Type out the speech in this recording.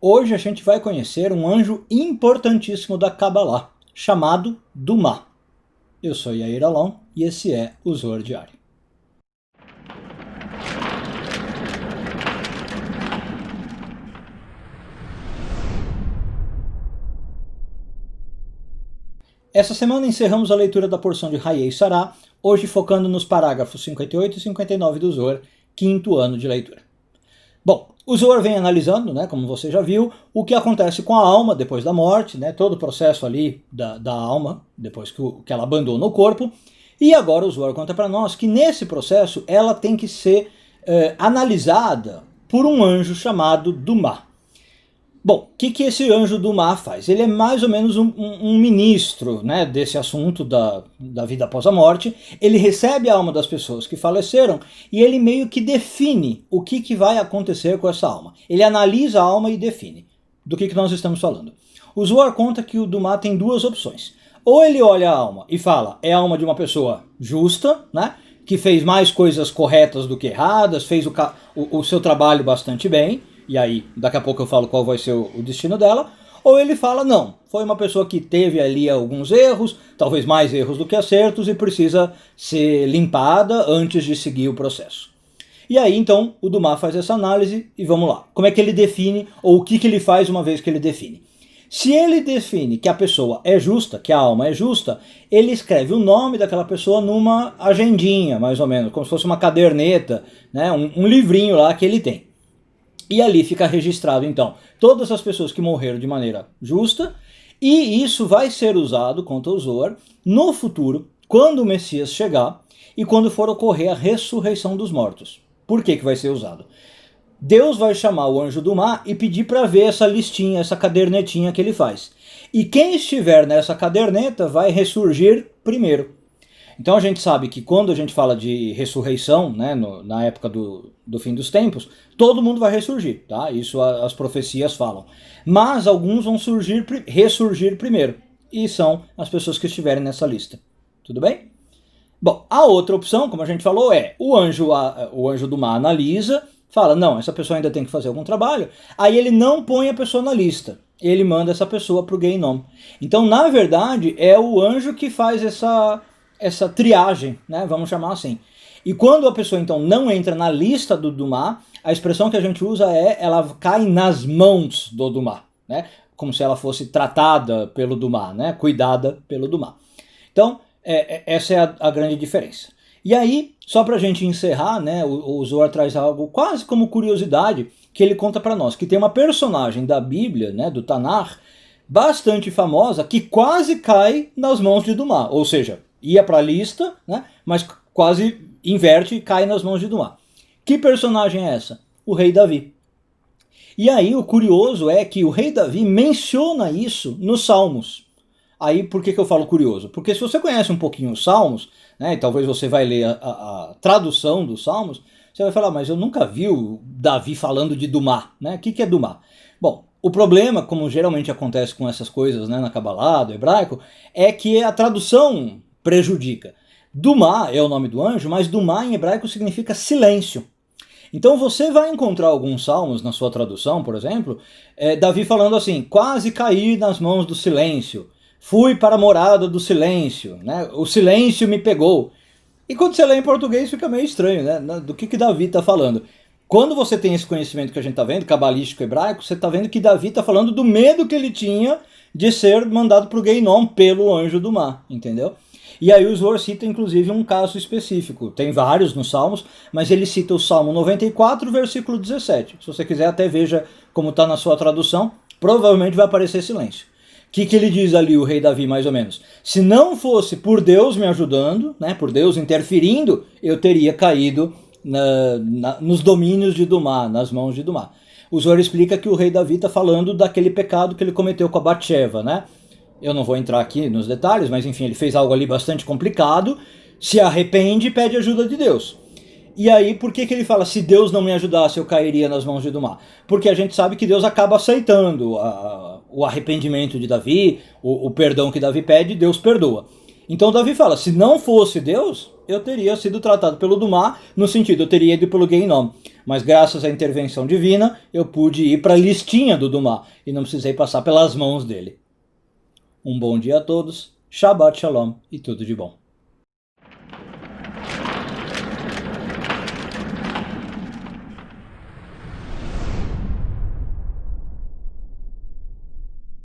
Hoje a gente vai conhecer um anjo importantíssimo da Kabbalah, chamado Dumá. Eu sou Yair Alon e esse é o Zohar Diário. Essa semana encerramos a leitura da porção de Hayei Sarah, hoje focando nos parágrafos 58 e 59 do Zohar, quinto ano de leitura. Bom, o Zohar vem analisando, como você já viu, o que acontece com a alma depois da morte, todo o processo ali da alma, depois que ela abandona o corpo, e agora o Zohar conta para nós que nesse processo ela tem que ser analisada por um anjo chamado Dumá. Bom, o que esse anjo Dumá faz? Ele é mais ou menos um ministro desse assunto da vida após a morte. Ele recebe a alma das pessoas que faleceram e ele meio que define o que vai acontecer com essa alma. Ele analisa a alma e define do que nós estamos falando. O Zohar conta que o Dumá tem duas opções. Ou ele olha a alma e fala, é a alma de uma pessoa justa, que fez mais coisas corretas do que erradas, fez o seu trabalho bastante bem, e aí daqui a pouco eu falo qual vai ser o destino dela, ou ele fala, não, foi uma pessoa que teve ali alguns erros, talvez mais erros do que acertos, e precisa ser limpada antes de seguir o processo. E aí então o Dumá faz essa análise e vamos lá. Como é que ele define, ou o que ele faz uma vez que ele define? Se ele define que a pessoa é justa, que a alma é justa, ele escreve o nome daquela pessoa numa agendinha, mais ou menos, como se fosse uma caderneta, um livrinho lá que ele tem. E ali fica registrado, então, todas as pessoas que morreram de maneira justa, e isso vai ser usado, conta o Zohar, no futuro, quando o Messias chegar e quando for ocorrer a ressurreição dos mortos. Por que vai ser usado? Deus vai chamar o anjo Dumá e pedir para ver essa listinha, essa cadernetinha que ele faz. E quem estiver nessa caderneta vai ressurgir primeiro. Então a gente sabe que quando a gente fala de ressurreição, na época do fim dos tempos, todo mundo vai ressurgir, tá? Isso as profecias falam. Mas alguns vão ressurgir primeiro, e são as pessoas que estiverem nessa lista. Tudo bem? Bom, a outra opção, como a gente falou, é o anjo Dumá analisa, fala, não, essa pessoa ainda tem que fazer algum trabalho, aí ele não põe a pessoa na lista, ele manda essa pessoa para o Gehinom. Então, na verdade, é o anjo que faz essa triagem, vamos chamar assim. E quando a pessoa então não entra na lista do Dumá, a expressão que a gente usa é ela cai nas mãos do Dumá, como se ela fosse tratada pelo Dumá, cuidada pelo Dumá. Então, essa é a grande diferença. E aí, só para a gente encerrar, o Zohar traz algo quase como curiosidade, que ele conta para nós, que tem uma personagem da Bíblia, do Tanakh, bastante famosa, que quase cai nas mãos de Dumá, ou seja, ia para a lista, mas quase inverte e cai nas mãos de Dumá. Que personagem é essa? O rei Davi. E aí o curioso é que o rei Davi menciona isso nos Salmos. Aí por que eu falo curioso? Porque se você conhece um pouquinho os Salmos, e talvez você vai ler a tradução dos Salmos, você vai falar, mas eu nunca vi o Davi falando de Dumá. O que é Dumá? Bom, o problema, como geralmente acontece com essas coisas na Kabbalah, do hebraico, é que a tradução prejudica. Dumá é o nome do anjo, mas Dumá em hebraico significa silêncio. Então você vai encontrar alguns salmos na sua tradução, por exemplo, Davi falando assim, quase caí nas mãos do silêncio, fui para a morada do silêncio, o silêncio me pegou. E quando você lê em português fica meio estranho, do que Davi está falando. Quando você tem esse conhecimento que a gente está vendo, cabalístico hebraico, você está vendo que Davi está falando do medo que ele tinha de ser mandado para o Gehinom pelo anjo Dumá, entendeu? E aí o Zohar cita inclusive um caso específico, tem vários nos Salmos, mas ele cita o Salmo 94, versículo 17. Se você quiser até veja como está na sua tradução, provavelmente vai aparecer silêncio. O que ele diz ali, o rei Davi, mais ou menos? Se não fosse por Deus me ajudando, por Deus interferindo, eu teria caído nos domínios de Dumá, nas mãos de Dumá. O Zohar explica que o rei Davi está falando daquele pecado que ele cometeu com a Batsheva, Eu não vou entrar aqui nos detalhes, mas enfim, ele fez algo ali bastante complicado, se arrepende e pede ajuda de Deus. E aí, por que ele fala, se Deus não me ajudasse, eu cairia nas mãos de Dumá? Porque a gente sabe que Deus acaba aceitando o arrependimento de Davi, o perdão que Davi pede, Deus perdoa. Então Davi fala, se não fosse Deus, eu teria sido tratado pelo Dumas, no sentido, eu teria ido pelo Guénon. Mas graças à intervenção divina, eu pude ir para a listinha do Dumas e não precisei passar pelas mãos dele. Um bom dia a todos, Shabbat Shalom e tudo de bom.